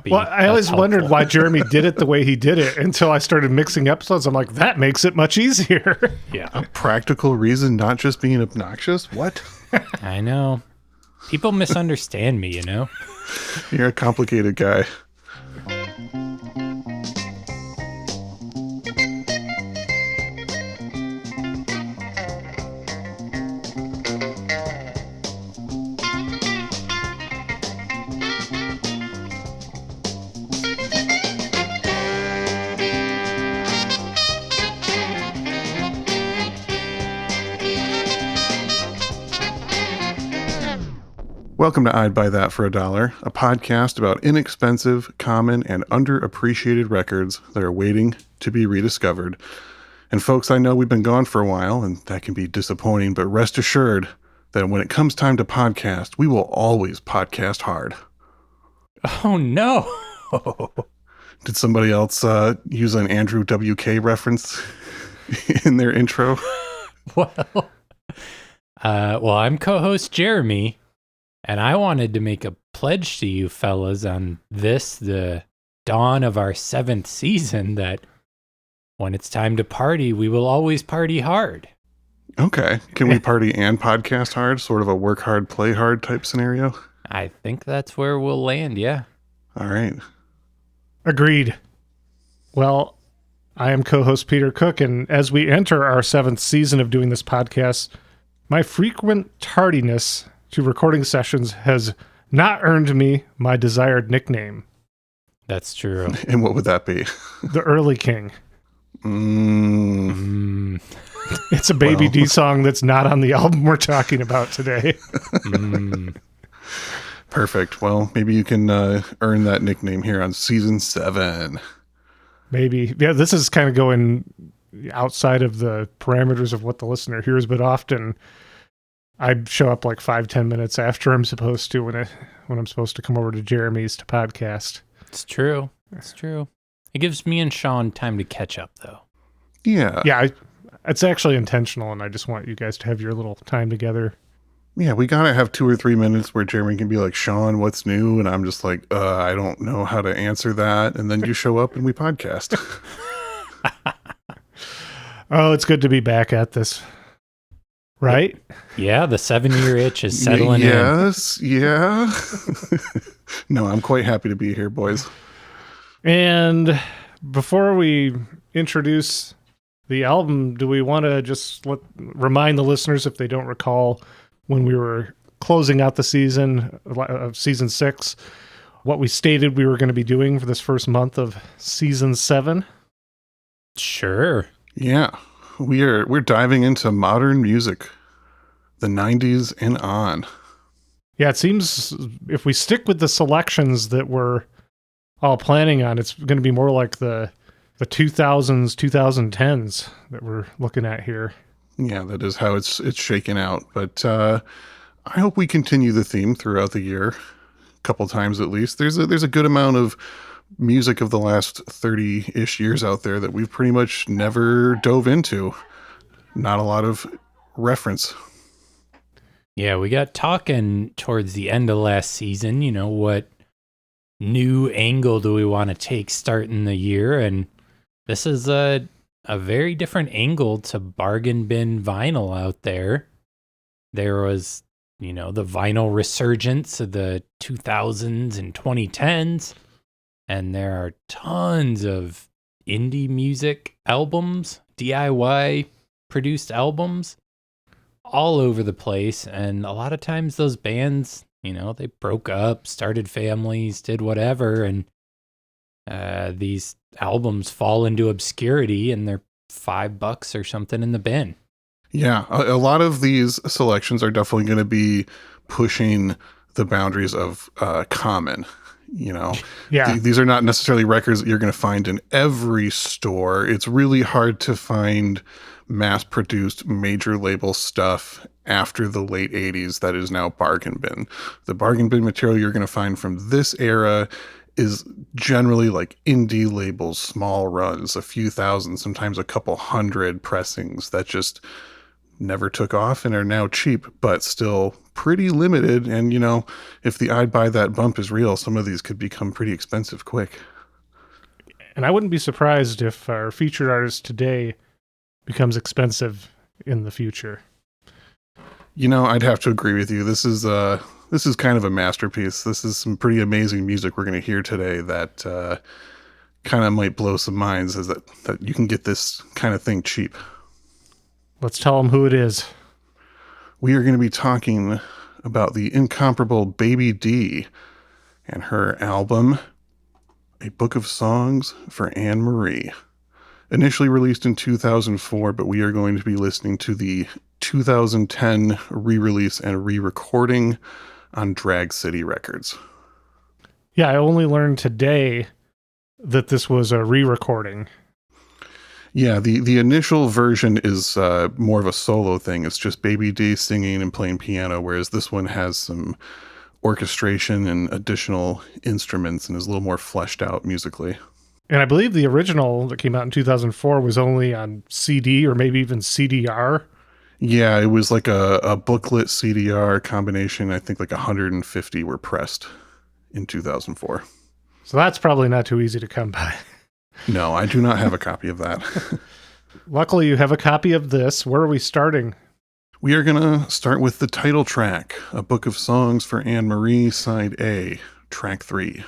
happy. Well, I always wondered why Jeremy did it the way he did it until I started mixing episodes. I'm like, that makes it much easier. Yeah. A practical reason, not just being obnoxious? What? I know. People misunderstand me, you know? You're a complicated guy. Welcome to I'd Buy That for $1, a podcast about inexpensive, common, and underappreciated records that are waiting to be rediscovered. And folks, I know we've been gone for a while, and that can be disappointing, but rest assured that when it comes time to podcast, we will always podcast hard. Oh, no. Did somebody else use an Andrew WK reference in their intro? Well, I'm co-host Jeremy. And I wanted to make a pledge to you fellas on this, the dawn of our 7th season, that when it's time to party, we will always party hard. Okay. Can we party and podcast hard? Sort of a work hard, play hard type scenario? I think that's where we'll land, yeah. All right. Agreed. Well, I am co-host Peter Cook, and as we enter our 7th season of doing this podcast, my frequent tardiness to recording sessions has not earned me my desired nickname. That's true. And what would that be? The Early King. It's a Baby Dee song that's not on the album we're talking about today. Perfect. Well, maybe you can earn that nickname here on season 7. Maybe. Yeah, this is kind of going outside of the parameters of what the listener hears, but often I show up like 5-10 minutes after I'm supposed to when I'm supposed to come over to Jeremy's to podcast. It's true. It's true. It gives me and Sean time to catch up, though. Yeah. Yeah, it's actually intentional, and I just want you guys to have your little time together. Yeah, we gotta have 2 or 3 minutes where Jeremy can be like, Sean, what's new? And I'm just like, I don't know how to answer that. And then you show up and we podcast. Oh, it's good to be back at this. Right? Yeah, the 7-year itch is settling in. Yes, yeah. No, I'm quite happy to be here, boys. And before we introduce the album, do we want to just remind the listeners, if they don't recall, when we were closing out the season of season 6, what we stated we were going to be doing for this first month of season 7? Sure. Yeah. We're diving into modern music, the 90s and on. Yeah, it seems if we stick with the selections that we're all planning on, it's going to be more like the 2000s, 2010s that we're looking at here. Yeah, that is how it's shaken out. But I hope we continue the theme throughout the year, a couple times at least. There's a good amount of music of the last 30-ish years out there that we've pretty much never dove into. Not a lot of reference. Yeah, we got talking towards the end of last season, what new angle do we want to take starting the year? And this is a very different angle to bargain bin vinyl out there. There was, the vinyl resurgence of the 2000s and 2010s. And there are tons of indie music albums, DIY produced albums all over the place. And a lot of times those bands, they broke up, started families, did whatever. And these albums fall into obscurity and they're $5 or something in the bin. Yeah, a lot of these selections are definitely going to be pushing the boundaries of common. Yeah. These are not necessarily records that you're going to find in every store. It's really hard to find mass-produced major label stuff after the late 80s that is now bargain bin. The bargain bin material you're going to find from this era is generally like indie labels, small runs, a few thousand, sometimes a couple hundred pressings that just never took off and are now cheap, but still pretty limited. And, if the I'd buy that bump is real, some of these could become pretty expensive quick. And I wouldn't be surprised if our featured artist today becomes expensive in the future. I'd have to agree with you. This is kind of a masterpiece. This is some pretty amazing music we're going to hear today that kind of might blow some minds, is that you can get this kind of thing cheap. Let's tell them who it is. We are going to be talking about the incomparable Baby Dee and her album, A Book of Songs for Anne Marie. Initially released in 2004, but we are going to be listening to the 2010 re-release and re-recording on Drag City Records. Yeah, I only learned today that this was a re-recording. Yeah, the initial version is more of a solo thing. It's just Baby Dee singing and playing piano, whereas this one has some orchestration and additional instruments and is a little more fleshed out musically. And I believe the original that came out in 2004 was only on CD or maybe even CDR. Yeah, it was like a booklet CDR combination. I think like 150 were pressed in 2004. So that's probably not too easy to come by. No, I do not have a copy of that. Luckily, you have a copy of this. Where are we starting? We are going to start with the title track, A Book of Songs for Anne Marie, Side A, Track 3.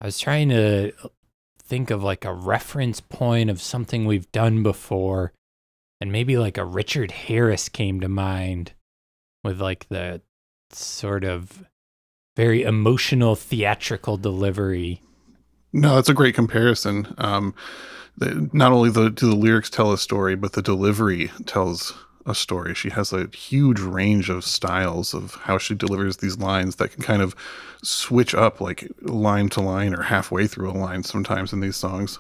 I was trying to think of like a reference point of something we've done before, and maybe like a Richard Harris came to mind with like the sort of very emotional theatrical delivery. No, that's a great comparison. Not only do the lyrics tell a story, but the delivery tells a story. She has a huge range of styles of how she delivers these lines that can kind of switch up like line to line or halfway through a line sometimes in these songs.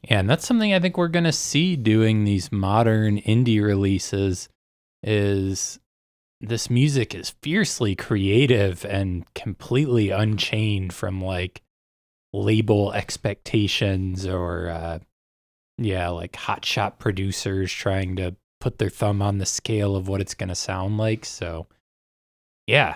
Yeah, and that's something I think we're going to see doing these modern indie releases, is this music is fiercely creative and completely unchained from like label expectations or like hotshot producers trying to put their thumb on the scale of what it's going to sound like. So yeah,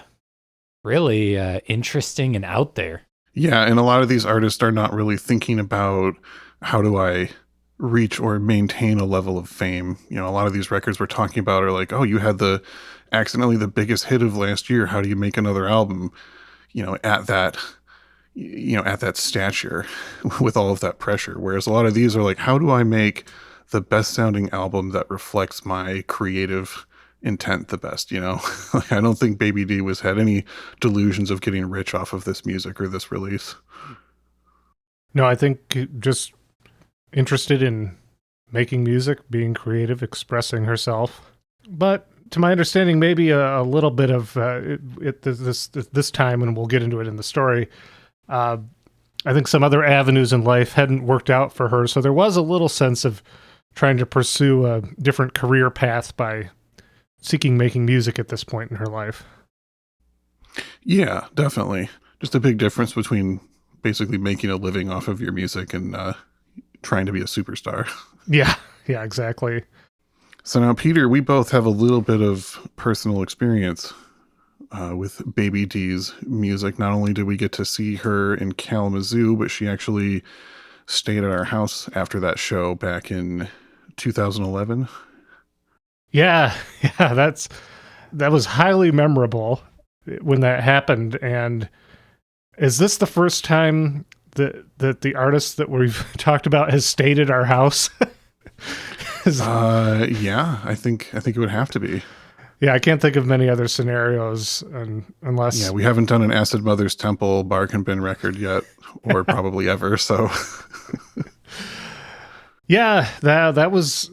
really interesting and out there. Yeah, and a lot of these artists are not really thinking about how do I reach or maintain a level of fame. A lot of these records we're talking about are like, oh, you had accidentally the biggest hit of last year. How do you make another album, at that stature with all of that pressure? Whereas a lot of these are like, how do I make the best sounding album that reflects my creative intent the best, Like, I don't think Baby Dee had any delusions of getting rich off of this music or this release. No, I think just interested in making music, being creative, expressing herself. But to my understanding, maybe a little bit of this time, and we'll get into it in the story. I think some other avenues in life hadn't worked out for her, so there was a little sense of trying to pursue a different career path by seeking making music at this point in her life. Yeah, definitely. Just a big difference between basically making a living off of your music and trying to be a superstar. Yeah, exactly. So now, Peter, we both have a little bit of personal experience with Baby Dee's music. Not only did we get to see her in Kalamazoo, but she actually stayed at our house after that show back in 2011. Yeah, that was highly memorable when that happened. And is this the first time that the artist that we've talked about has stayed at our house? Yeah, I think it would have to be. Yeah, I can't think of many other scenarios unless... Yeah, we haven't done an Acid Mother's Temple Bark and Bin record yet, or probably ever, so... Yeah, that was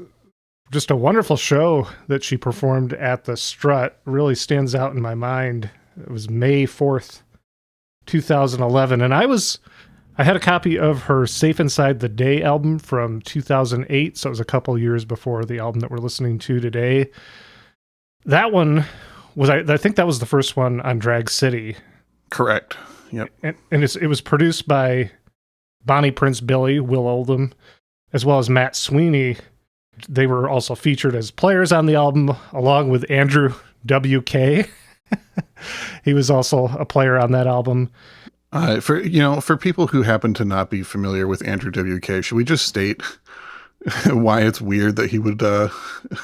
just a wonderful show that she performed at the Strut. Really stands out in my mind. It was May 4th, 2011, and I had a copy of her Safe Inside the Day album from 2008, so it was a couple years before the album that we're listening to today. That one was, I think that was the first one on Drag City. Correct. Yep. And it was produced by Bonnie Prince Billy, Will Oldham, as well as Matt Sweeney. They were also featured as players on the album, along with Andrew W.K. He was also a player on that album. For people who happen to not be familiar with Andrew WK, should we just state why it's weird that he would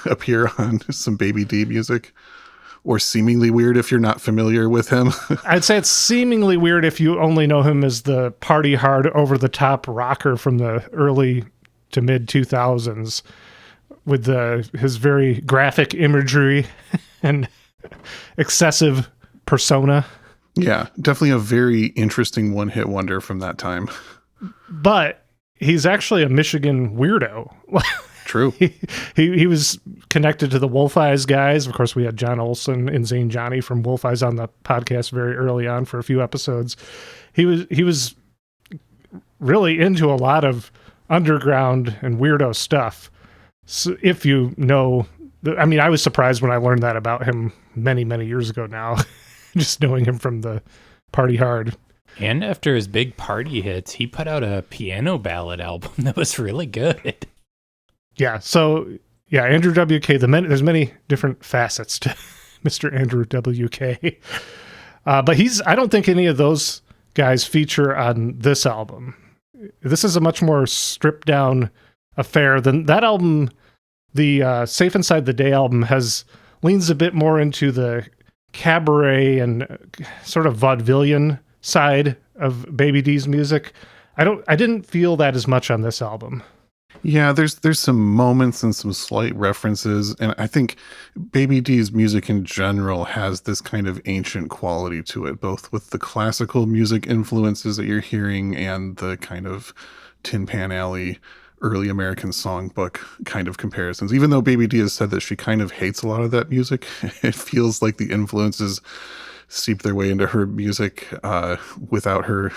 appear on some Baby Dee music? Or seemingly weird if you're not familiar with him? I'd say it's seemingly weird if you only know him as the party hard, over-the-top rocker from the early to mid-2000s with his very graphic imagery and excessive persona. Yeah, definitely a very interesting one-hit wonder from that time. But he's actually a Michigan weirdo. True. He was connected to the Wolf Eyes guys. Of course, we had John Olson and Zane Johnny from Wolf Eyes on the podcast very early on for a few episodes. He was really into a lot of underground and weirdo stuff. So if you know, I was surprised when I learned that about him many, many years ago now. Just knowing him from the Party Hard. And after his big party hits, he put out a piano ballad album that was really good. Yeah, so, Andrew W.K., there's many different facets to Mr. Andrew W.K. But I don't think any of those guys feature on this album. This is a much more stripped down affair than that album. The Safe Inside the Day album leans a bit more into the cabaret and sort of vaudevillian side of Baby Dee's music. I didn't feel that as much on this album. Yeah, there's some moments and some slight references, and I think Baby Dee's music in general has this kind of ancient quality to it, both with the classical music influences that you're hearing and the kind of Tin Pan Alley early American songbook kind of comparisons. Even though Baby Dee has said that she kind of hates a lot of that music, it feels like the influences seep their way into her music without her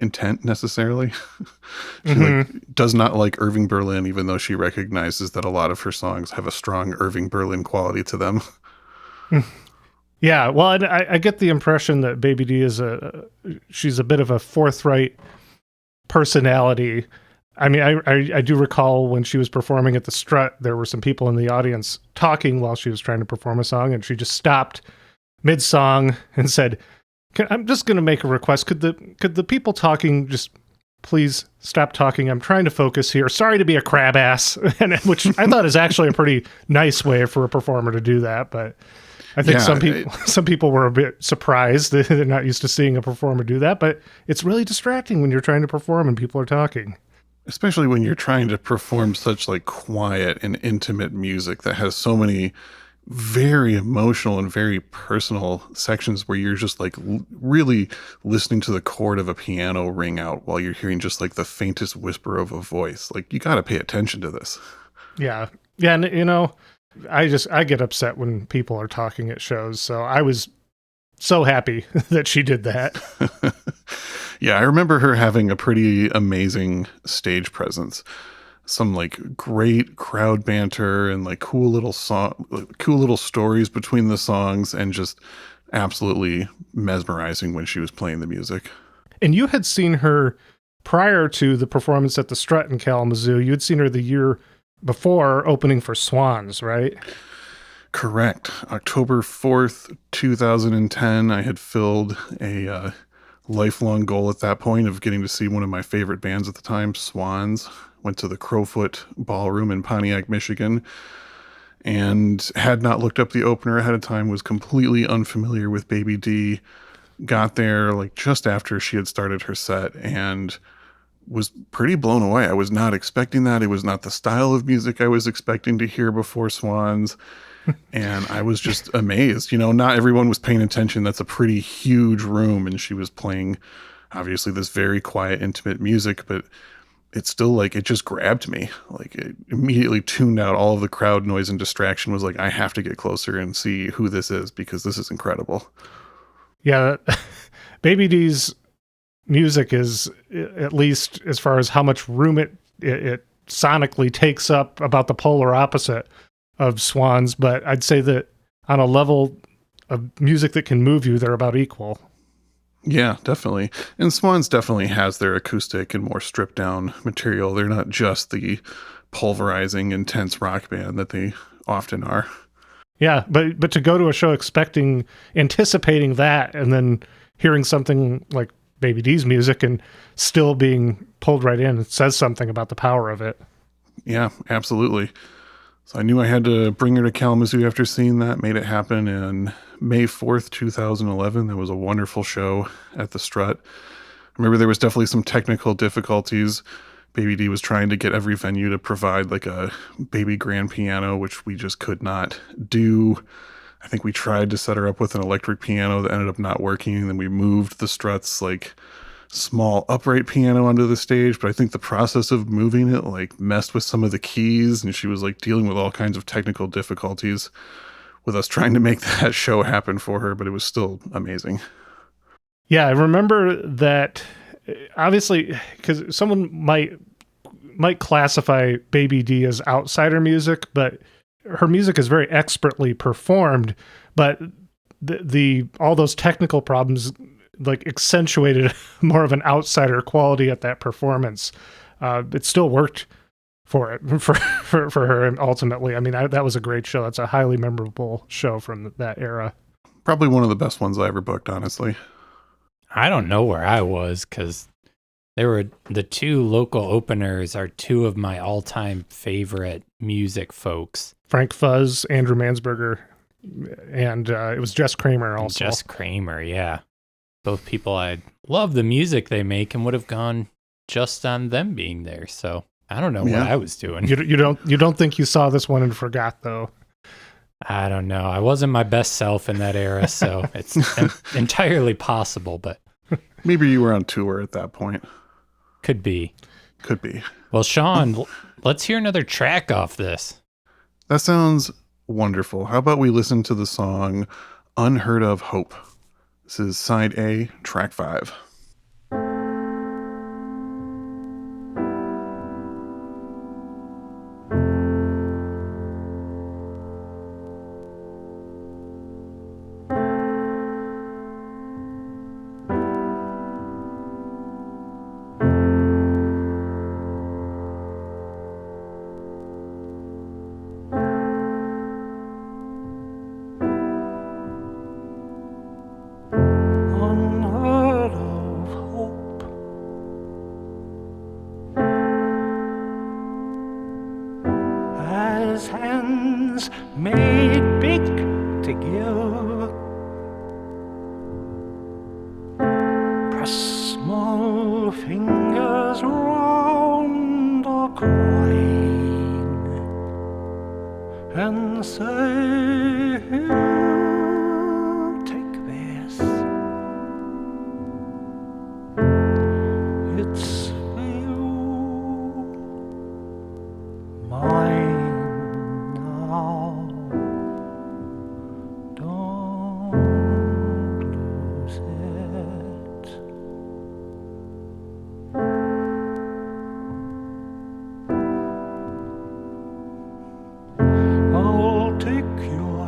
intent necessarily. She does not like Irving Berlin, even though she recognizes that a lot of her songs have a strong Irving Berlin quality to them. Yeah, well, I get the impression that Baby Dee she's a bit of a forthright personality. I mean, I do recall when she was performing at the Strut, there were some people in the audience talking while she was trying to perform a song, and she just stopped mid-song and said, I'm just going to make a request. Could the people talking just please stop talking? I'm trying to focus here. Sorry to be a crab ass, which I thought is actually a pretty nice way for a performer to do that, but I think some people were a bit surprised. They're not used to seeing a performer do that, but it's really distracting when you're trying to perform and people are talking. Especially when you're trying to perform such like quiet and intimate music that has so many very emotional and very personal sections where you're just like really listening to the chord of a piano ring out while you're hearing just like the faintest whisper of a voice. Like, you got to pay attention to this. Yeah. Yeah. And, I get upset when people are talking at shows. So I was so happy that she did that. Yeah, I remember her having a pretty amazing stage presence. Some like great crowd banter and like cool little stories between the songs, and just absolutely mesmerizing when she was playing the music. And you had seen her prior to the performance at the Strut in Kalamazoo. You had seen her the year before opening for Swans, right? Correct. October 4th, 2010, I had filled a lifelong goal at that point of getting to see one of my favorite bands at the time, Swans. Went to the Crowfoot Ballroom in Pontiac, Michigan, and had not looked up the opener ahead of time, was completely unfamiliar with Baby Dee. Got there like just after she had started her set and was pretty blown away. I was not expecting that. It was not the style of music I was expecting to hear before Swans. And I was just amazed. Not everyone was paying attention. That's a pretty huge room. And she was playing, obviously, this very quiet, intimate music, but it's still like, it just grabbed me. Like, it immediately tuned out all of the crowd noise and distraction. Was like, I have to get closer and see who this is, because this is incredible. Yeah. Baby D's music is, at least as far as how much room it sonically takes up, about the polar opposite of Swans, but I'd say that on a level of music that can move you, they're about equal. Yeah, definitely. And Swans definitely has their acoustic and more stripped down material. They're not just the pulverizing, intense rock band that they often are. Yeah, but to go to a show anticipating that, and then hearing something like Baby D's music and still being pulled right in, it says something about the power of it. Yeah, absolutely. So I knew I had to bring her to Kalamazoo after seeing that, made it happen. And May 4th, 2011, that was a wonderful show at the Strut. I remember there was definitely some technical difficulties. Baby Dee was trying to get every venue to provide like a baby grand piano, which we just could not do. I think we tried to set her up with an electric piano that ended up not working. And then we moved the Strut's like small upright piano onto the stage, but I think the process of moving it like messed with some of the keys, and she was like dealing with all kinds of technical difficulties with us trying to make that show happen for her, but it was still amazing. Yeah, I remember that, obviously, because someone might classify Baby Dee as outsider music, but her music is very expertly performed, but the all those technical problems like accentuated more of an outsider quality at that performance. It still worked for her, and ultimately, I mean, that was a great show. That's a highly memorable show from that era. Probably one of the best ones I ever booked, honestly. I don't know where I was, because there were the two local openers are two of my all-time favorite music folks. Frank Fuzz, Andrew Mansberger, and it was Jess Kramer also. Jess Kramer, yeah. Both people I love the music they make and would have gone just on them being there. So I don't know what I was doing. You don't think you saw this one and forgot, though? I don't know. I wasn't my best self in that era, so it's entirely possible, but maybe you were on tour at that point. Could be. Could be. Well, Sean, let's hear another track off this. That sounds wonderful. How about we listen to the song Unheard of Hope? This is side A, track 5. Small fingers round coin and say, "Here, take this. It's for you, mine now. Don't lose it." I'll take your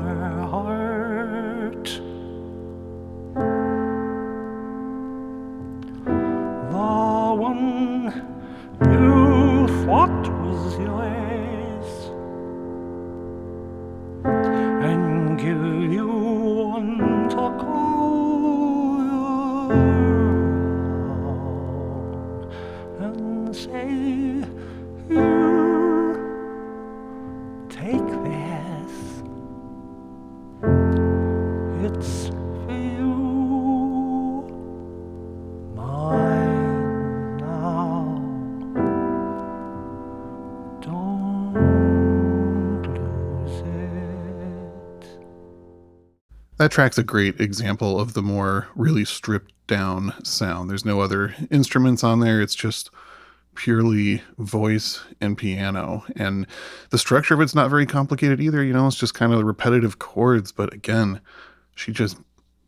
heart, the one you thought was yours, and give you one to call your own, and say, "Here, take this. It's for you, mine now. Don't lose it." That track's a great example of the more really stripped down sound. There's no other instruments on there. It's just purely voice and piano. And the structure of it's not very complicated either. It's just kind of the repetitive chords. But again, she just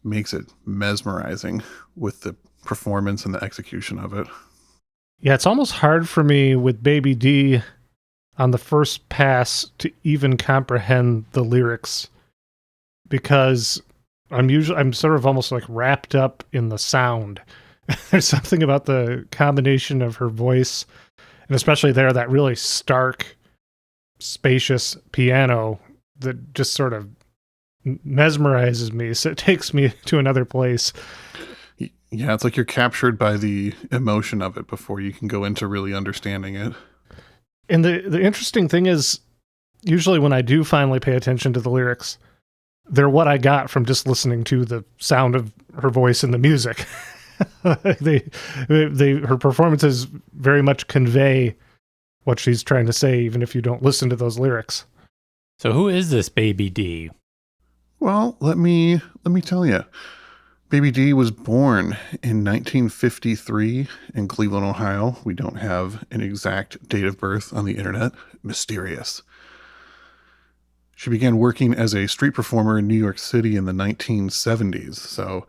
makes it mesmerizing with the performance and the execution of it. Yeah, it's almost hard for me with Baby Dee on the first pass to even comprehend the lyrics, because I'm sort of almost like wrapped up in the sound. There's something about the combination of her voice, and especially there, that really stark, spacious piano that just sort of mesmerizes me. So it takes me to another place. Yeah, it's like you're captured by the emotion of it before you can go into really understanding it. And the interesting thing is, usually when I do finally pay attention to the lyrics, they're what I got from just listening to the sound of her voice and the music. Her performances very much convey what she's trying to say, even if you don't listen to those lyrics. So who is this Baby Dee? Well, let me tell you. Baby Dee was born in 1953 in Cleveland, Ohio. We don't have an exact date of birth on the internet. Mysterious. She began working as a street performer in New York City in the 1970s. So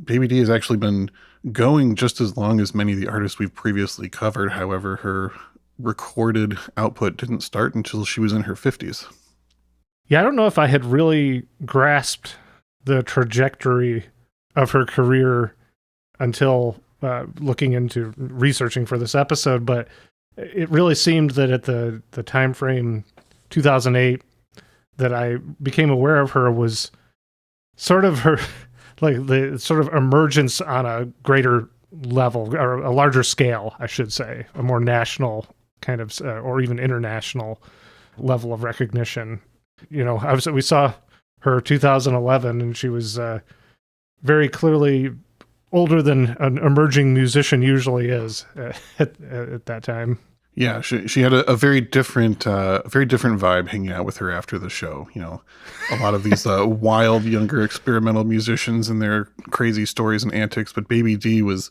Baby Dee has actually been going just as long as many of the artists we've previously covered. However, her recorded output didn't start until she was in her 50s. Yeah, I don't know if I had really grasped the trajectory of her career until looking into researching for this episode, but it really seemed that at the time frame 2008 that I became aware of her was sort of her like the sort of emergence on a greater level, or a larger scale, I should say, a more national kind of or even international level of recognition. Obviously we saw her 2011, and she was very clearly older than an emerging musician usually is at that time. Yeah, she had a very different vibe hanging out with her after the show. A lot of these wild younger experimental musicians and their crazy stories and antics, but Baby Dee was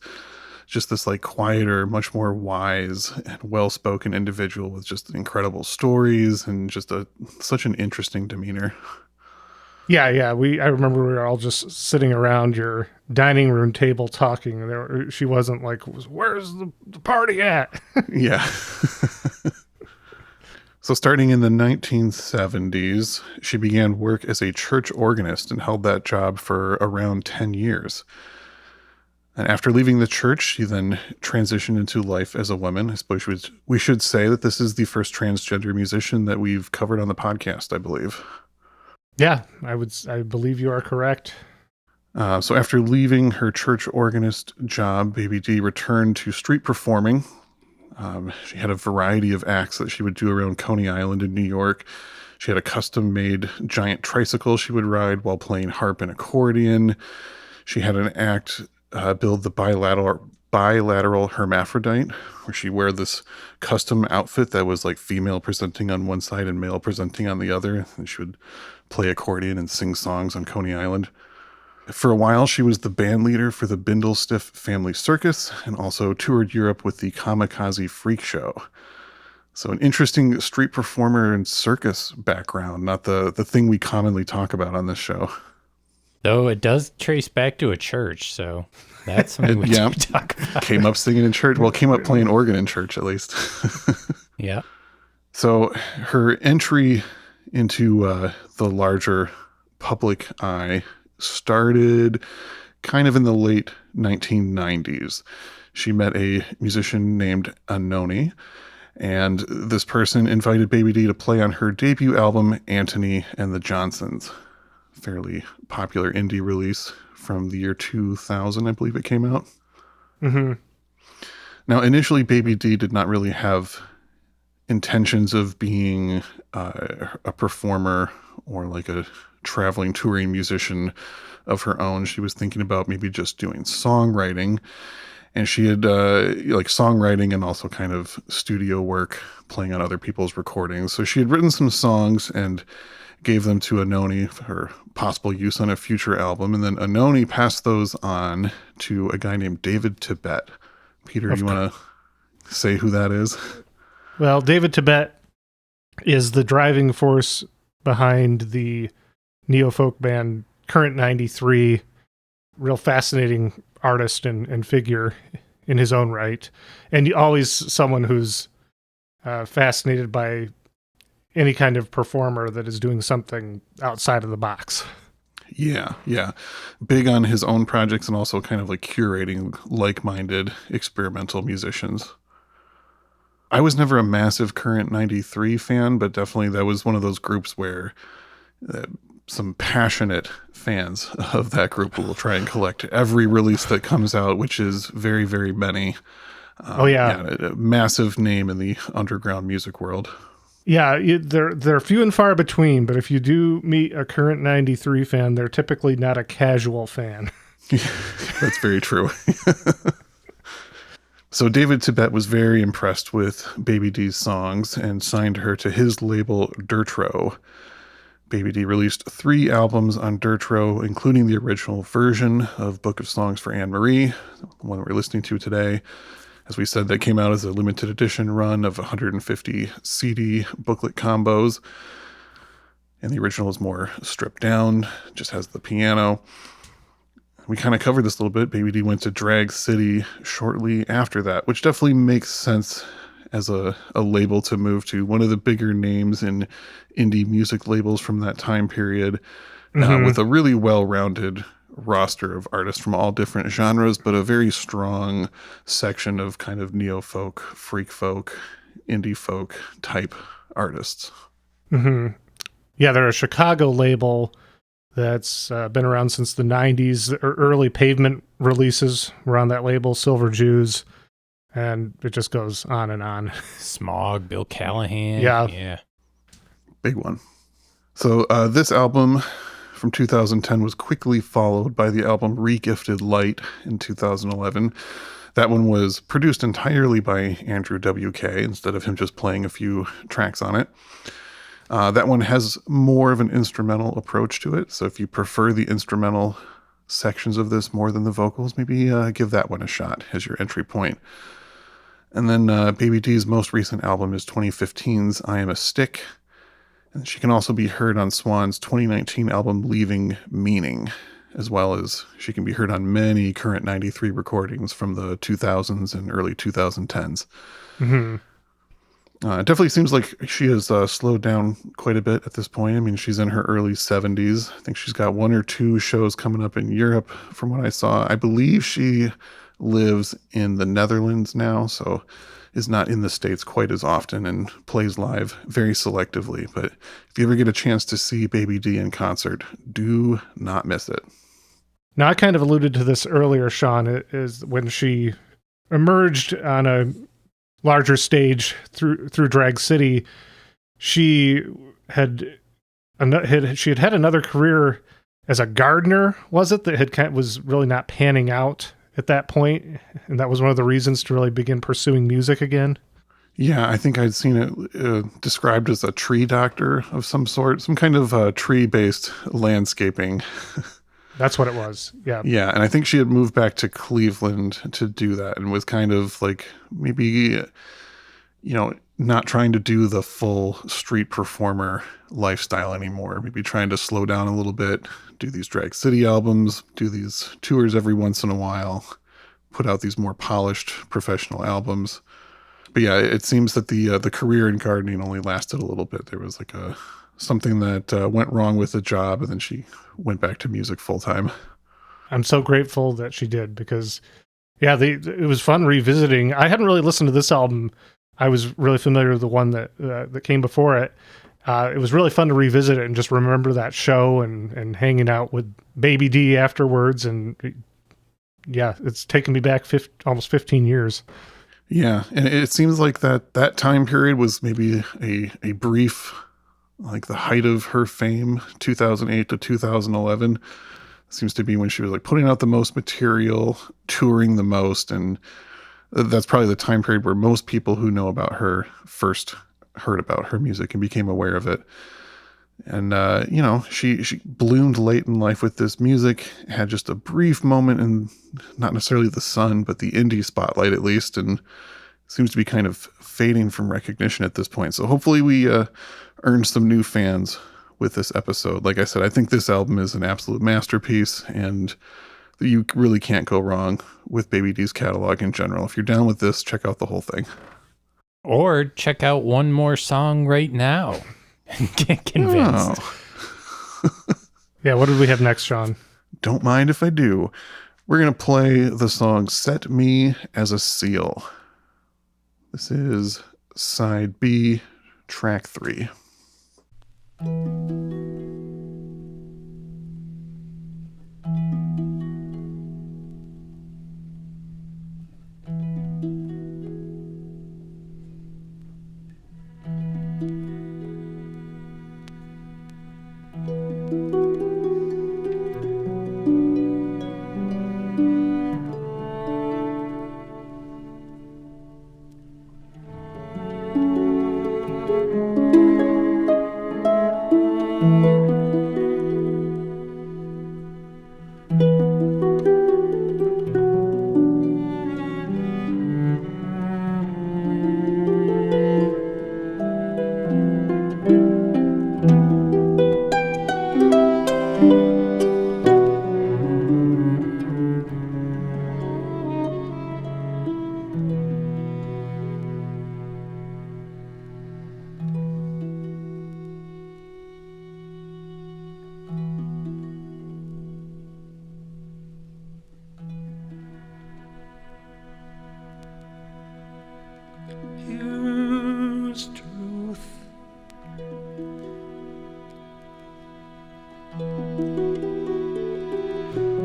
just this like quieter, much more wise and well-spoken individual with just incredible stories and just such an interesting demeanor. Yeah. I remember we were all just sitting around your dining room table talking. She wasn't like, "Where's the party at?" Yeah. So starting in the 1970s, she began work as a church organist and held that job for around 10 years. And after leaving the church, she then transitioned into life as a woman. I suppose we should say that this is the first transgender musician that we've covered on the podcast, I believe. Yeah, I believe you are correct. So after leaving her church organist job, Baby Dee returned to street performing. She had a variety of acts that she would do around Coney Island in New York. She had a custom-made giant tricycle she would ride while playing harp and accordion. She had an act billed the bilateral hermaphrodite, where she'd wear this custom outfit that was like female presenting on one side and male presenting on the other. And she would play accordion and sing songs on Coney Island. For a while, she was the band leader for the Bindlestiff Family Circus and also toured Europe with the Kamikaze Freak Show. So an interesting street performer and circus background, not the thing we commonly talk about on this show. Though it does trace back to a church, so that's something we can talk about. Came up singing in church. Well, came up playing organ in church, at least. Yeah. So her entry into the larger public eye started kind of in the late 1990s. She met a musician named Anoni, and this person invited Baby Dee to play on her debut album, Antony and the Johnsons. Fairly popular indie release from the year 2000, I believe it came out. Mm-hmm. Now, initially, Baby Dee did not really have intentions of being a performer or like a traveling touring musician of her own. She was thinking about maybe just doing songwriting, and she had like songwriting and also kind of studio work, playing on other people's recordings. So she had written some songs and gave them to Anoni for possible use on a future album. And then Anoni passed those on to a guy named David Tibet. Peter, you want to say who that is? Well, David Tibet is the driving force behind the neo-folk band Current 93. Real fascinating artist and figure in his own right. And always someone who's fascinated by any kind of performer that is doing something outside of the box. Yeah. Big on his own projects and also kind of like curating like-minded experimental musicians. I was never a massive Current 93 fan, but definitely that was one of those groups where some passionate fans of that group will try and collect every release that comes out, which is very, very many. A massive name in the underground music world. Yeah, they're few and far between, but if you do meet a Current 93 fan, they're typically not a casual fan. That's very true. So David Tibet was very impressed with Baby Dee's songs and signed her to his label Dirtro. Baby Dee released 3 albums on Dirtro, including the original version of Book of Songs for Anne Marie, the one we're listening to today. As we said, that came out as a limited edition run of 150 CD booklet combos. And the original is more stripped down, just has the piano. We kind of covered this a little bit. Baby Dee went to Drag City shortly after that, which definitely makes sense as a label to move to. One of the bigger names in indie music labels from that time period, with a really well-rounded roster of artists from all different genres, but a very strong section of kind of neo-folk, freak folk, indie folk type artists. Mm-hmm. Yeah, they're a Chicago label that's been around since the 90s. Early Pavement releases were on that label, Silver Jews, and it just goes on and on. Smog, Bill Callahan. Yeah. Big one. So this album from 2010 was quickly followed by the album Regifted Light in 2011. That one was produced entirely by Andrew WK instead of him just playing a few tracks on it. That one has more of an instrumental approach to it. So if you prefer the instrumental sections of this more than the vocals, maybe give that one a shot as your entry point. And then Baby Dee's most recent album is 2015's I Am a Stick. And she can also be heard on Swan's 2019 album Leaving Meaning, as well as she can be heard on many Current 93 recordings from the 2000s and early 2010s. Mm-hmm. It definitely seems like she has slowed down quite a bit at this point. I mean, she's in her early 70s. I think she's got 1 or 2 shows coming up in Europe from what I saw. I believe she lives in the Netherlands now, so is not in the States quite as often and plays live very selectively. But if you ever get a chance to see Baby Dee in concert, do not miss it. Now, I kind of alluded to this earlier, Sean, is when she emerged on a larger stage through Drag City, she had another career as a gardener, was it, that was really not panning out at that point, and that was one of the reasons to really begin pursuing music again. Yeah, I think I'd seen it described as a tree doctor of some sort, some kind of tree-based landscaping. That's what it was. Yeah. Yeah, and I think she had moved back to Cleveland to do that and was kind of like maybe, not trying to do the full street performer lifestyle anymore. Maybe trying to slow down a little bit, do these Drag City albums, do these tours every once in a while, put out these more polished professional albums. But yeah, it seems that the career in gardening only lasted a little bit. There was like something that went wrong with the job, and then she went back to music full time. I'm so grateful that she did, because it was fun revisiting. I hadn't really listened to this album. I was really familiar with the one that came before it. It was really fun to revisit it and just remember that show and hanging out with Baby Dee afterwards. And yeah, it's taken me back almost 15 years. Yeah, and it seems like that time period was maybe a brief, like the height of her fame, 2008 to 2011. Seems to be when she was like putting out the most material, touring the most, and that's probably the time period where most people who know about her first heard about her music and became aware of it. And she bloomed late in life with this music, had just a brief moment in not necessarily the sun, but the indie spotlight at least, and seems to be kind of fading from recognition at this point. So hopefully we earn some new fans with this episode. Like I said, I think this album is an absolute masterpiece, and you really can't go wrong with Baby Dee's catalog in general. If you're down with this, check out the whole thing. Or check out one more song right now and get convinced. Oh. Yeah, what did we have next, Sean? Don't mind if I do. We're going to play the song Set Me as a Seal. This is side B, track 3. Here's truth.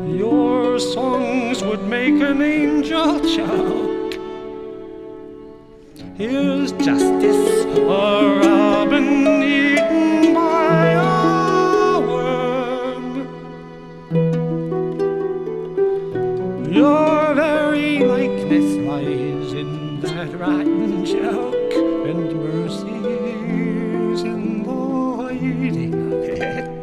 Your songs would make an angel choke. Here's justice, a robin eaten by a worm. Your very likeness lies in that rotten joke, and mercy's in the hiding of it.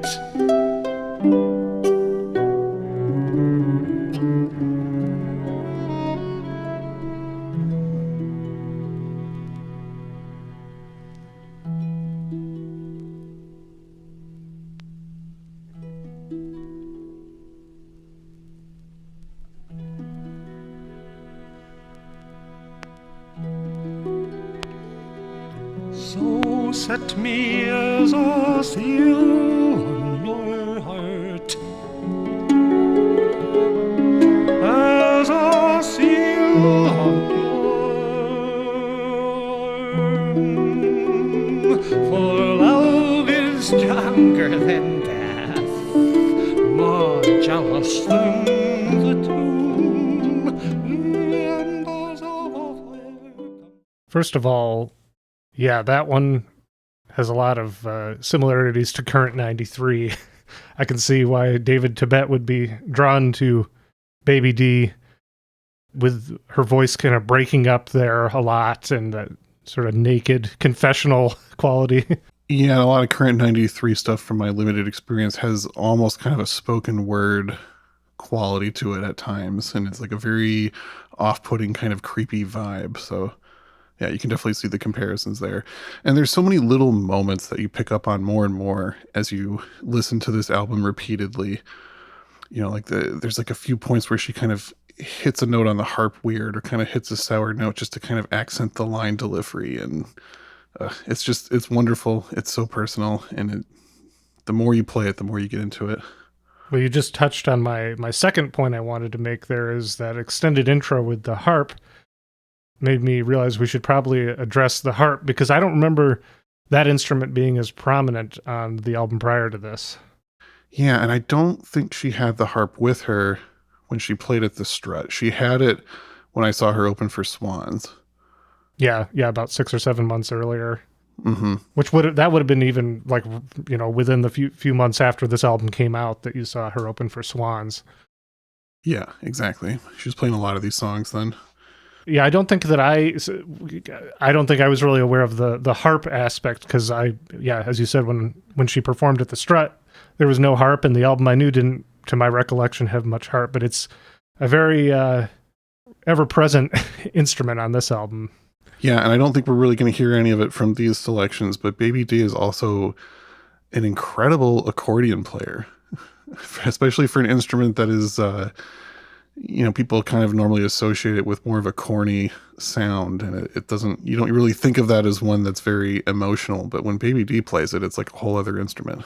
So set me as a seal on your heart, as a seal on yours. For love is stronger than death, more jealous than the tomb. And as of First of all, yeah, that one has a lot of similarities to Current 93. I can see why David Tibet would be drawn to Baby Dee. with her voice kind of breaking up there a lot and that sort of naked confessional quality. Yeah, a lot of current 93 stuff from my limited experience has almost kind of a spoken word quality to it at times, and it's like a very off-putting kind of creepy vibe. So yeah, you can definitely see the comparisons there. And there's so many little moments that you pick up on more and more as you listen to this album repeatedly. You know, like there's like a few points where she kind of hits a note on the harp weird, or kind of hits a sour note just to kind of accent the line delivery. And it's wonderful. It's so personal, and the more you play it, the more you get into it. Well, you just touched on my second point I wanted to make there, is that extended intro with the harp made me realize we should probably address the harp, because I don't remember that instrument being as prominent on the album prior to this. Yeah, and I don't think she had the harp with her when she played at the Strut. She had it when I saw her open for Swans. Yeah, about 6 or 7 months earlier. Mm-hmm. Which would have been even like, you know, within the few months after this album came out that you saw her open for Swans. Yeah, exactly. She was playing a lot of these songs then. Yeah, I don't think I was really aware of the harp aspect, because as you said, when she performed at the Strut, there was no harp, and the album I knew didn't, to my recollection, have much harp, but it's a very ever-present instrument on this album. Yeah, and I don't think we're really going to hear any of it from these selections, but Baby Dee is also an incredible accordion player, especially for an instrument that is, people kind of normally associate it with more of a corny sound, and you don't really think of that as one that's very emotional, but when Baby Dee plays it, it's like a whole other instrument.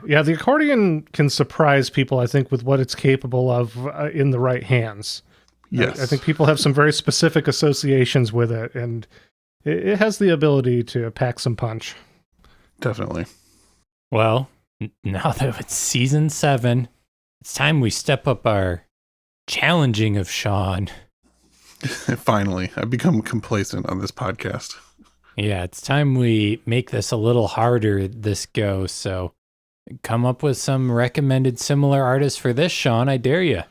Yeah, the accordion can surprise people, I think, with what it's capable of in the right hands. Yes. I think people have some very specific associations with it, and it has the ability to pack some punch. Definitely. Well, now that it's season 7, it's time we step up our challenging of Sean. Finally, I've become complacent on this podcast. Yeah, it's time we make this a little harder this go, so come up with some recommended similar artists for this, Sean. I dare you.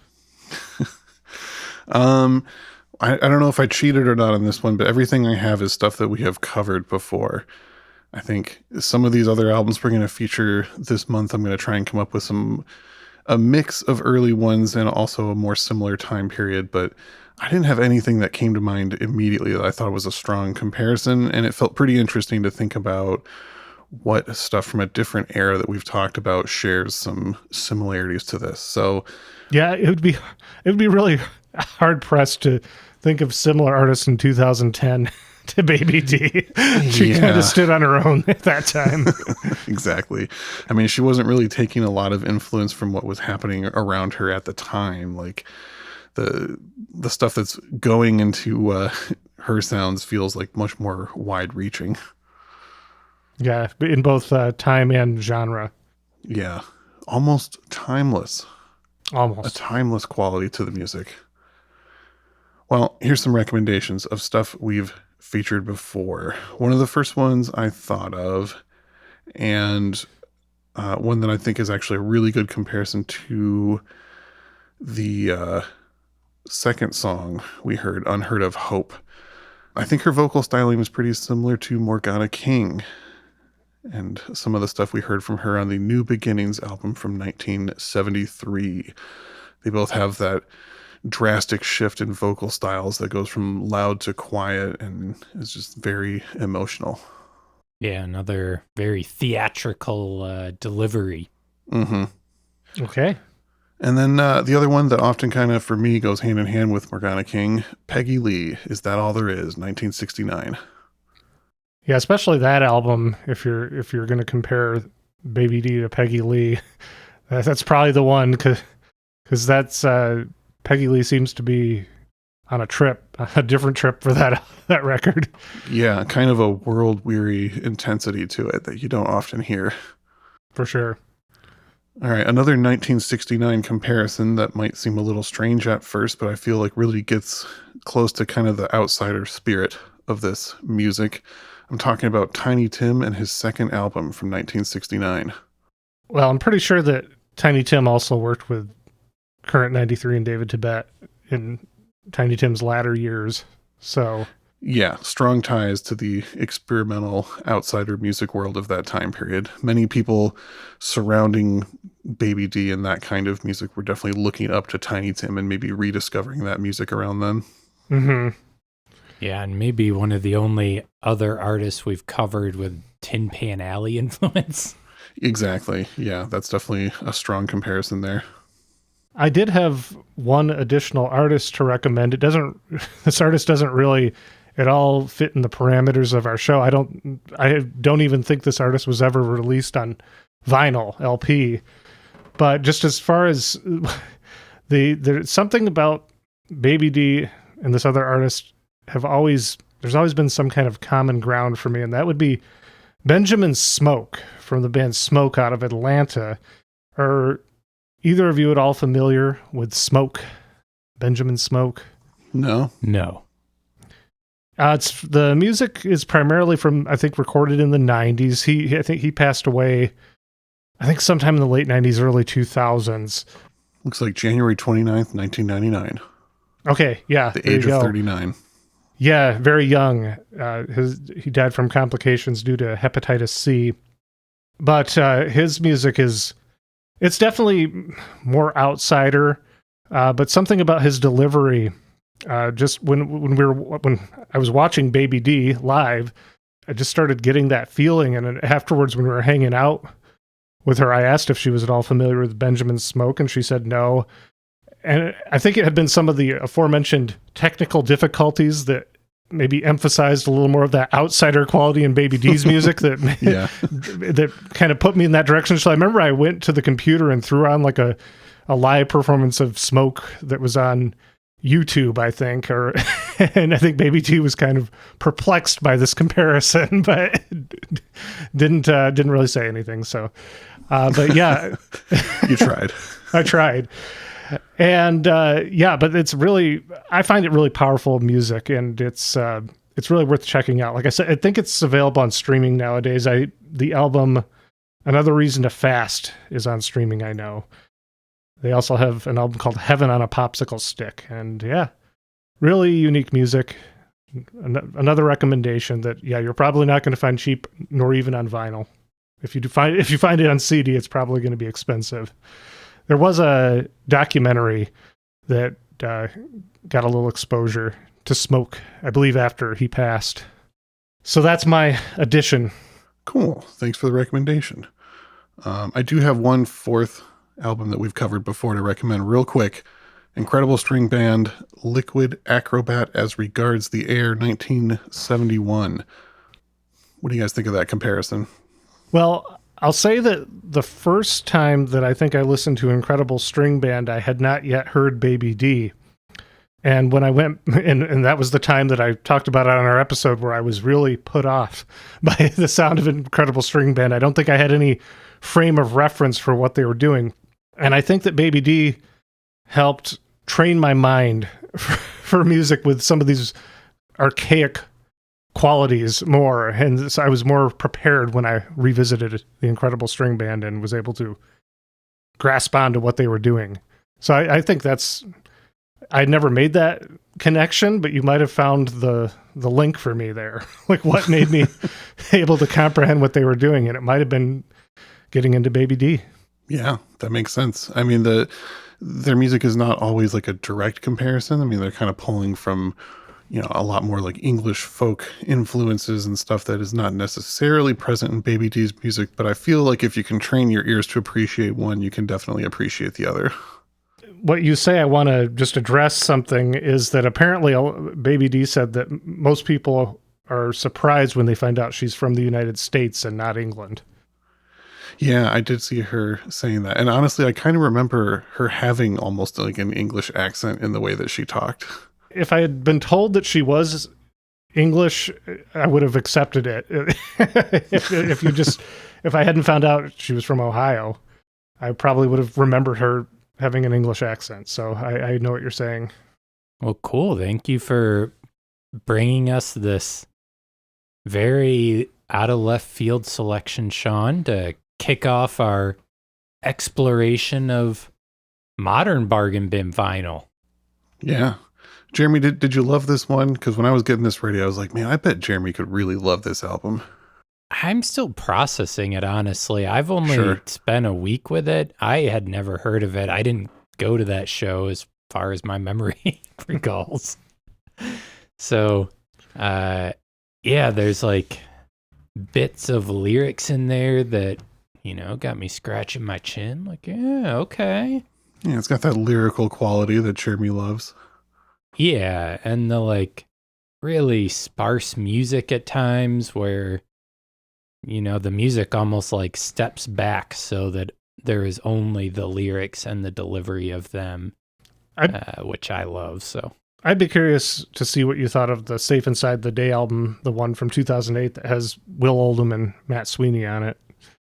I don't know if I cheated or not on this one, but everything I have is stuff that we have covered before. I think some of these other albums we're going to feature this month, I'm going to try and come up with a mix of early ones and also a more similar time period, but I didn't have anything that came to mind immediately that I thought was a strong comparison, and it felt pretty interesting to think about what stuff from a different era that we've talked about shares some similarities to this. So yeah, it would be really hard pressed to think of similar artists in 2010 to Baby Dee. She kind of stood on her own at that time. Exactly. I mean, she wasn't really taking a lot of influence from what was happening around her at the time. Like the stuff that's going into her sounds feels like much more wide reaching. Yeah, in both time and genre. Yeah, almost timeless. Almost. A timeless quality to the music. Well, here's some recommendations of stuff we've featured before. One of the first ones I thought of, and one that I think is actually a really good comparison to the second song we heard, Unheard of Hope. I think her vocal styling is pretty similar to Morgana King and some of the stuff we heard from her on the New Beginnings album from 1973. They both have that drastic shift in vocal styles that goes from loud to quiet and is just very emotional. Yeah, another very theatrical delivery. Mm-hmm. Okay. And then the other one that often kind of, for me, goes hand in hand with Morgana King, Peggy Lee, Is That All There Is, 1969. Yeah, especially that album. If you're going to compare Baby Dee to Peggy Lee, that's probably the one, because that's Peggy Lee seems to be on a different trip for that record. Yeah, kind of a world-weary intensity to it that you don't often hear. For sure. All right, another 1969 comparison that might seem a little strange at first, but I feel like really gets close to kind of the outsider spirit of this music. I'm talking about Tiny Tim and his second album from 1969. Well, I'm pretty sure that Tiny Tim also worked with Current 93 and David Tibet in Tiny Tim's latter years. So Yeah, strong ties to the experimental outsider music world of that time period. Many people surrounding Baby Dee and that kind of music were definitely looking up to Tiny Tim and maybe rediscovering that music around then. mm-hmm. Yeah, and maybe one of the only other artists we've covered with Tin Pan Alley influence. Exactly. Yeah, that's definitely a strong comparison there. I did have one additional artist to recommend. This artist doesn't really at all fit in the parameters of our show. I don't even think this artist was ever released on vinyl LP. But just as far as there's something about Baby Dee and this other artist there's always been some kind of common ground for me, and that would be Benjamin Smoke from the band Smoke out of Atlanta. Are either of you at all familiar with Smoke? Benjamin Smoke? No. The music is primarily from, I think, recorded in the 90s. I think he passed away, I think sometime in the late 90s, early 2000s. Looks like January 29th, 1999. Okay, yeah. The age of 39. Yeah, very young. He died from complications due to hepatitis C. But his music it's definitely more outsider, but something about his delivery. Just when I was watching Baby Dee live, I just started getting that feeling. And afterwards, when we were hanging out with her, I asked if she was at all familiar with Benjamin Smoke, and she said no. And I think it had been some of the aforementioned technical difficulties that maybe emphasized a little more of that outsider quality in Baby Dee's music that kind of put me in that direction. So I remember I went to the computer and threw on like a live performance of Smoke that was on YouTube, I think, and I think Baby Dee was kind of perplexed by this comparison, but didn't really say anything. So, but yeah, You tried. I tried. And but I find it really powerful music, and it's really worth checking out. Like I said, I think it's available on streaming nowadays. The album Another Reason to Fast is on streaming, I know. They also have an album called Heaven on a Popsicle Stick, and yeah, really unique music. Another recommendation that you're probably not going to find cheap, nor even on vinyl. If you find it on CD, it's probably going to be expensive. There was a documentary that got a little exposure to Smoke, I believe, after he passed. So that's my addition. Cool. Thanks for the recommendation. I do have one fourth album that we've covered before to recommend real quick. Incredible string band, Liquid Acrobat as Regards the Air, 1971. What do you guys think of that comparison? Well, I'll say that the first time that I think I listened to Incredible String Band, I had not yet heard Baby Dee. And when I went, and that was the time that I talked about it on our episode where I was really put off by the sound of Incredible String Band. I don't think I had any frame of reference for what they were doing. And I think that Baby Dee helped train my mind for music with some of these archaic qualities more, and so I was more prepared when I revisited the Incredible String Band and was able to grasp onto what they were doing. So I think I'd never made that connection, but you might have found the link for me there, like what made me able to comprehend what they were doing, and it might have been getting into Baby Dee. Yeah, that makes sense. I mean, their music is not always like a direct comparison. I mean, they're kind of pulling from a lot more like English folk influences and stuff that is not necessarily present in Baby Dee's music. But I feel like if you can train your ears to appreciate one, you can definitely appreciate the other. What you say, I want to just address something, is that apparently Baby Dee said that most people are surprised when they find out she's from the United States and not England. Yeah, I did see her saying that. And honestly, I kind of remember her having almost like an English accent in the way that she talked. If I had been told that she was English, I would have accepted it. If I hadn't found out she was from Ohio, I probably would have remembered her having an English accent. So I know what you're saying. Well, cool. Thank you for bringing us this very out of left field selection, Sean, to kick off our exploration of modern bargain bin vinyl. Yeah. Jeremy, did you love this one? Because when I was getting this ready, I was like, man, I bet Jeremy could really love this album. I'm still processing it, honestly. I've only Sure. spent a week with it. I had never heard of it. I didn't go to that show as far as my memory recalls. So, yeah, there's like bits of lyrics in there that, got me scratching my chin. Like, yeah, okay. Yeah, it's got that lyrical quality that Jeremy loves. Yeah, and the like really sparse music at times where, the music almost like steps back so that there is only the lyrics and the delivery of them, which I love. So I'd be curious to see what you thought of the Safe Inside the Day album, the one from 2008 that has Will Oldham and Matt Sweeney on it.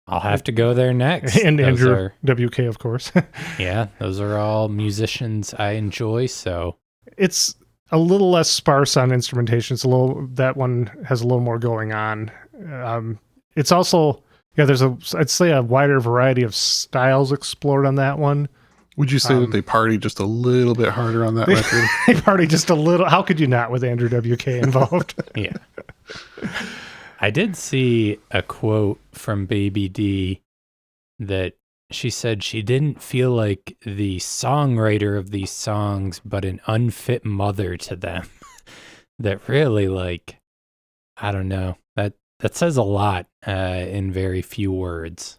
I'll have to go there next. And Those Andrew WK, of course. Yeah, those are all musicians I enjoy, so. It's a little less sparse on instrumentation. That one has a little more going on. It's also, there's I'd say a wider variety of styles explored on that one. Would you say that they party just a little bit harder on that record? They party just a little. How could you not with Andrew WK involved? Yeah. I did see a quote from Baby Dee that she said she didn't feel like the songwriter of these songs, but an unfit mother to them. That really, like, I don't know. That says a lot in very few words.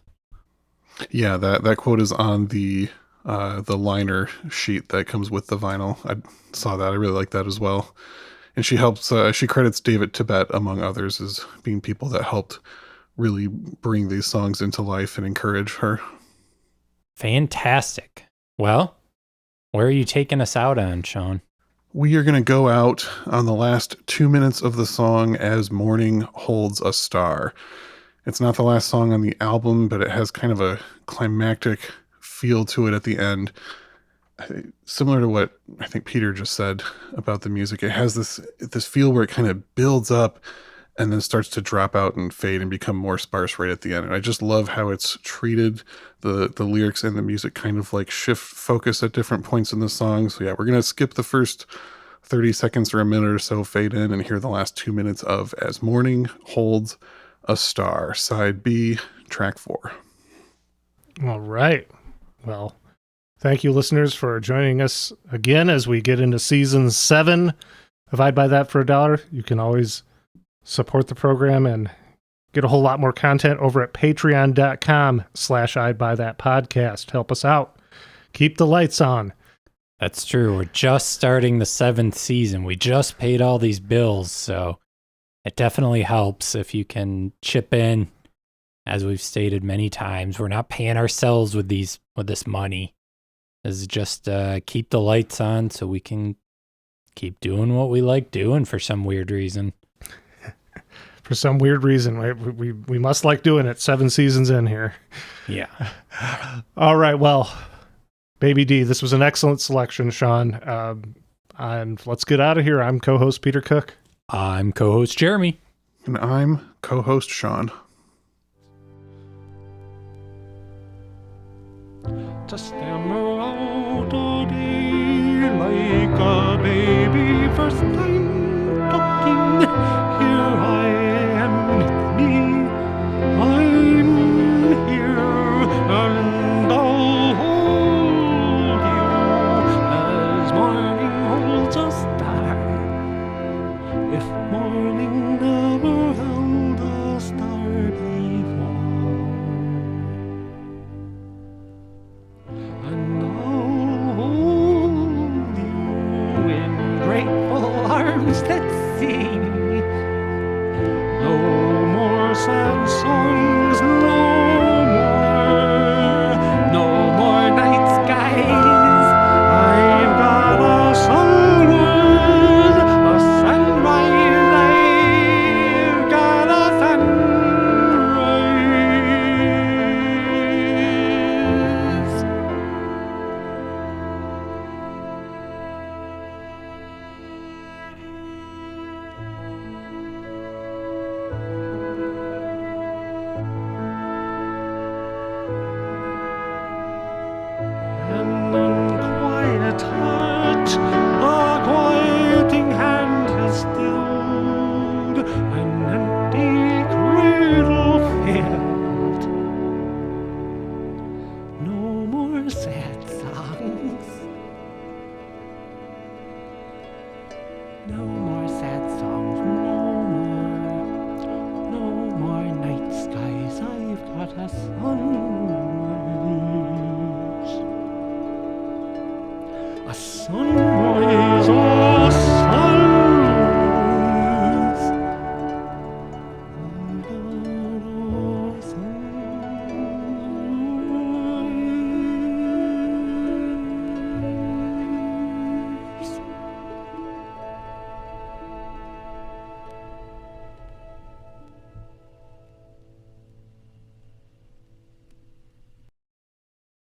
Yeah, that quote is on the liner sheet that comes with the vinyl. I saw that. I really like that as well. And she helps. She credits David Tibet, among others, as being people that helped really bring these songs into life and encourage her. Fantastic. Well, where are you taking us out on, Sean? We are going to go out on the last 2 minutes of the song As Morning Holds a Star. It's not the last song on the album, but it has kind of a climactic feel to it at the end. Similar to what I think Peter just said about the music, it has this feel where it kind of builds up and then starts to drop out and fade and become more sparse right at the end. And I just love how it's treated. The lyrics and the music kind of like shift focus at different points in the song. So yeah, we're going to skip the first 30 seconds or a minute or so, fade in, and hear the last 2 minutes of As Morning Holds a Star, side B, track 4. All right. Well, thank you, listeners, for joining us again as we get into season 7 of I'd Buy That for $1. You can always support the program and get a whole lot more content over at patreon.com/I'd Buy That podcast. Help us out. Keep the lights on. That's true. We're just starting the 7th season. We just paid all these bills, so it definitely helps if you can chip in. As we've stated many times, we're not paying ourselves with this money. This is just keep the lights on so we can keep doing what we like doing for some weird reason. For some weird reason, we must like doing it 7 seasons in here. Yeah. All right. Well, Baby Dee, this was an excellent selection, Sean. And let's get out of here. I'm co-host Peter Cook. I'm co-host Jeremy. And I'm co-host Sean. To stammer out a day like a baby first time talking. Here I am, it's me. I'm here, and I'll hold you as morning holds a star. If morning never held a star before. And I'll hold you in grateful arms. and an empty cradle filled. No more sad songs. No more sad songs. No more night skies. I've got a sunrise. A sunrise.